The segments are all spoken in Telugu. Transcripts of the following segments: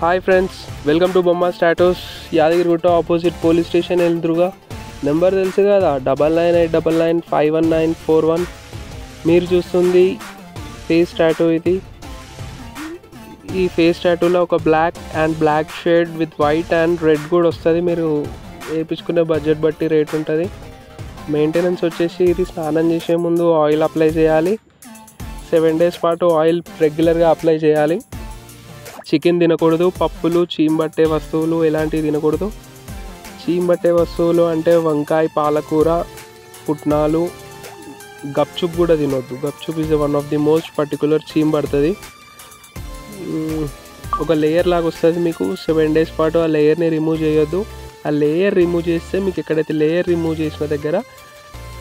Hi friends, welcome to Bomma status. Yadagirigutta opposite police station ఎదురుగా నెంబర్ తెలుసు కదా, 9989951941. మీరు చూస్తుంది ఫేస్ టాటూ. ఈ ఫేస్ టాటూలో ఒక black shade with white and red కూడా వస్తుంది. మీరు వేయించుకునే బడ్జెట్ బట్టి రేట్ ఉంటుంది. మెయింటెనెన్స్ వచ్చేసి ఇది స్నానం చేసే ముందు ఆయిల్ అప్లై చేయాలి. 7 days పాటు ఆయిల్ రెగ్యులర్గా అప్లై చేయాలి. చికెన్ తినకూడదు, పప్పులు, చీమబట్టే వస్తువులు ఎలాంటివి తినకూడదు. చీమబట్టే వస్తువులు అంటే వంకాయ, పాలకూర, పుట్నాలు, గప్చుప్ కూడా తినొద్దు. Gupchup is one of the most particular చీమ పడుతుంది. ఒక లేయర్ లాగా వస్తుంది మీకు. 7 days పాటు ఆ లేయర్ని రిమూవ్ చేయొద్దు. ఆ లేయర్ రిమూవ్ చేస్తే మీకు ఎక్కడైతే లేయర్ రిమూవ్ చేసిన దగ్గర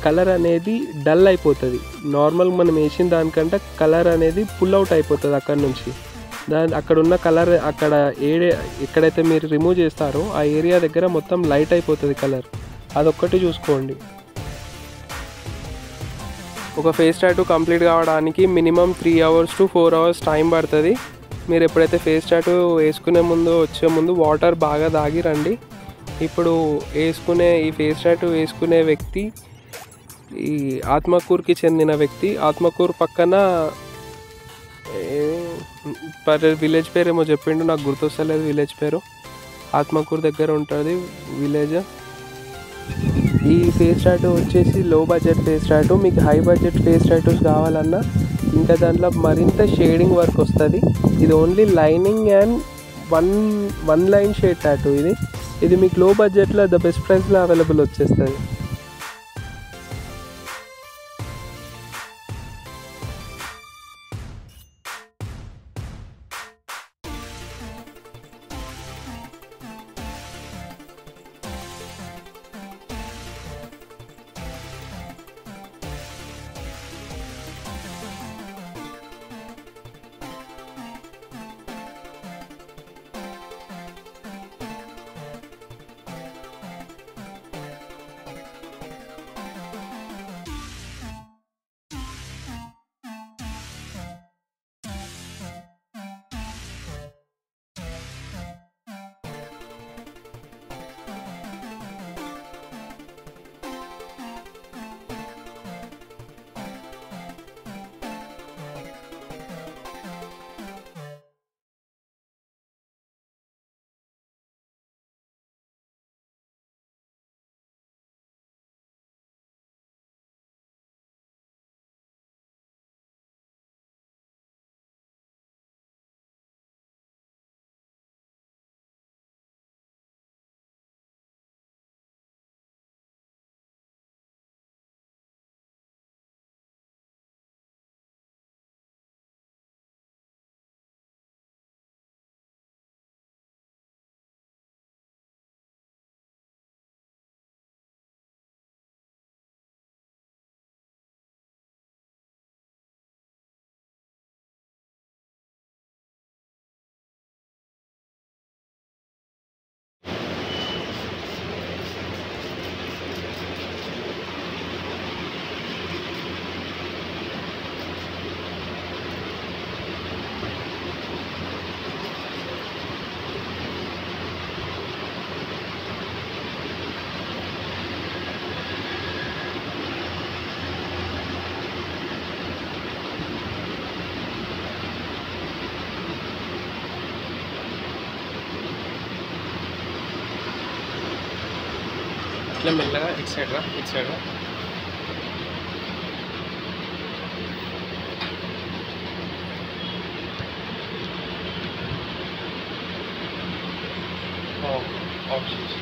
కలర్ అనేది డల్ అయిపోతుంది. నార్మల్ మనం వేసిన దానికంటే కలర్ అనేది పుల్ అవుట్ అయిపోతుంది అక్కడ నుంచి. అక్కడ ఉన్న కలర్ ఎక్కడైతే మీరు రిమూవ్ చేస్తారో ఆ ఏరియా దగ్గర మొత్తం లైట్ అయిపోతుంది కలర్. అదొక్కటి చూసుకోండి. ఒక ఫేస్ టాటూ కంప్లీట్ కావడానికి minimum 3 hours to 4 hours time పడుతుంది. మీరు ఎప్పుడైతే ఫేస్ టాటూ వేసుకునే ముందు వచ్చే ముందు వాటర్ బాగా తాగి రండి. ఇప్పుడు ఈ ఫేస్ టాటూ వేసుకునే వ్యక్తి ఈ ఆత్మకూరుకి చెందిన వ్యక్తి. ఆత్మకూరు పక్కన విలేజ్ పేరు ఏమో చెప్పిండు, నాకు గుర్తొస్తలేదు విలేజ్ పేరు. ఆత్మకూరు దగ్గర ఉంటుంది విలేజ్. ఈ ఫేస్ టాటూ వచ్చేసి లో బడ్జెట్ ఫేస్ టాటూ. మీకు హై బడ్జెట్ ఫేస్ టాటూస్ కావాలన్నా ఇంకా దాంట్లో మరింత షేడింగ్ వర్క్ వస్తుంది. ఇది only lining and one line shade tattoo. ఇది మీకు లో బడ్జెట్లో ద బెస్ట్ ప్రైస్లో అవైలబుల్ వచ్చేస్తుంది. ఇట్లా మెల్లగా ఇటు సైడ్ రా. ఆఫ్ చేసి